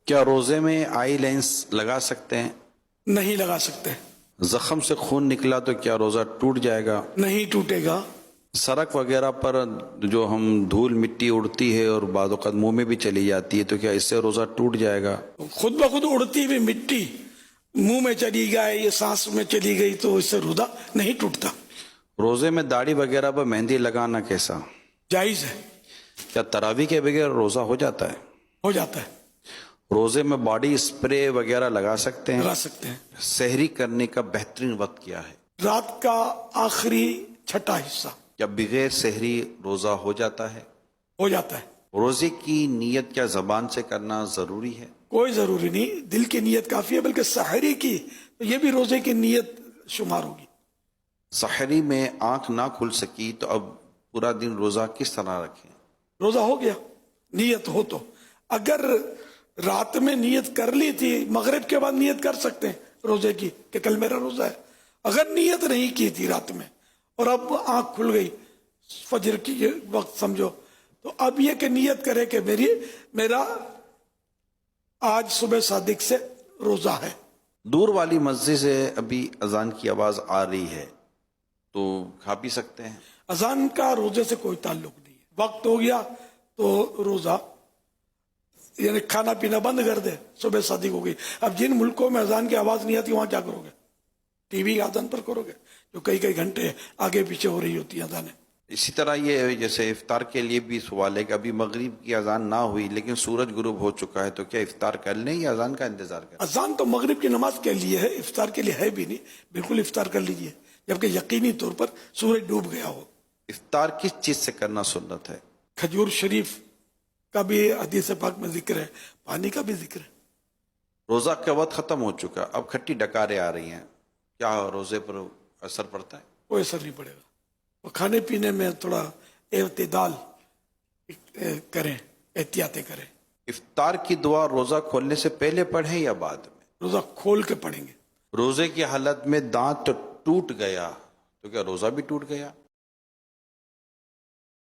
کیا روزے میں آئی لینس لگا سکتے ہیں؟ نہیں لگا سکتے. زخم سے خون نکلا تو کیا روزہ ٹوٹ جائے گا؟ نہیں ٹوٹے گا. سڑک وغیرہ پر جو ہم دھول مٹی اڑتی ہے اور بعض اوقات منہ میں بھی چلی جاتی ہے تو کیا اس سے روزہ ٹوٹ جائے گا؟ خود بخود اڑتی ہوئی مٹی منہ میں چلی گئی یا سانس میں چلی گئی تو اس سے روزہ نہیں ٹوٹتا. روزے میں داڑھی وغیرہ پر مہندی لگانا کیسا؟ جائز ہے. کیا تراویح کے بغیر روزہ ہو جاتا ہے؟ ہو جاتا ہے. روزے میں باڈی اسپرے وغیرہ لگا سکتے ہیں؟ لگا سکتے ہیں. سحری کرنے کا بہترین وقت کیا ہے؟ رات کا آخری چھٹا حصہ. کیا بغیر سحری روزہ ہو جاتا ہے؟ ہو جاتا ہے. روزے کی نیت کیا زبان سے کرنا ضروری ہے؟ کوئی ضروری نہیں، دل کی نیت کافی ہے، بلکہ سحری کی تو یہ بھی روزے کی نیت شمار ہوگی. سحری میں آنکھ نہ کھل سکی تو اب پورا دن روزہ کس طرح رکھیں؟ روزہ ہو گیا نیت ہو تو. اگر رات میں نیت کر لی تھی، مغرب کے بعد نیت کر سکتے ہیں روزے کی کہ کل میرا روزہ ہے. اگر نیت نہیں کی تھی رات میں اور اب آنکھ کھل گئی فجر کی وقت سمجھو، تو اب یہ کہ نیت کرے کہ میرا آج صبح صادق سے روزہ ہے. دور والی مسجد سے ابھی اذان کی آواز آ رہی ہے تو کھا پی سکتے ہیں؟ اذان کا روزے سے کوئی تعلق نہیں ہے. وقت ہو گیا تو روزہ یعنی کھانا پینا بند کر دے، صبح صادق ہو گئی. اب جن ملکوں میں اذان کی آواز نہیں آتی وہاں کیا کرو گے؟ ٹی وی اذان پر کرو گے جو کئی گھنٹے آگے پیچھے ہو رہی ہوتی ہے اذانیں. اسی طرح یہ جیسے افطار کے لیے بھی سوال ہے کہ ابھی مغرب کی اذان نہ ہوئی لیکن سورج غروب ہو چکا ہے تو کیا افطار کر لیں یا اذان کا انتظار کریں؟ اذان تو مغرب کی نماز کے لیے ہے، افطار کے لیے ہے بھی نہیں. بالکل افطار کر لیجئے جبکہ یقینی طور پر سورج ڈوب گیا ہو. افطار کس چیز سے کرنا سنت ہے؟ کھجور شریف کا بھی حدیث پاک میں ذکر ہے، پانی کا بھی ذکر ہے. روزہ کا وقت ختم ہو چکا، اب کھٹی ڈکاریں آ رہی ہیں، کیا روزے پر اثر پڑتا ہے؟ کوئی اثر نہیں پڑے گا. اور کھانے پینے میں تھوڑا اعتدال کریں، احتیاطیں کریں. افطار کی دعا روزہ کھولنے سے پہلے پڑھیں یا بعد میں؟ روزہ کھول کے پڑھیں گے. روزے کی حالت میں دانت ٹوٹ گیا تو کیا روزہ بھی ٹوٹ گیا؟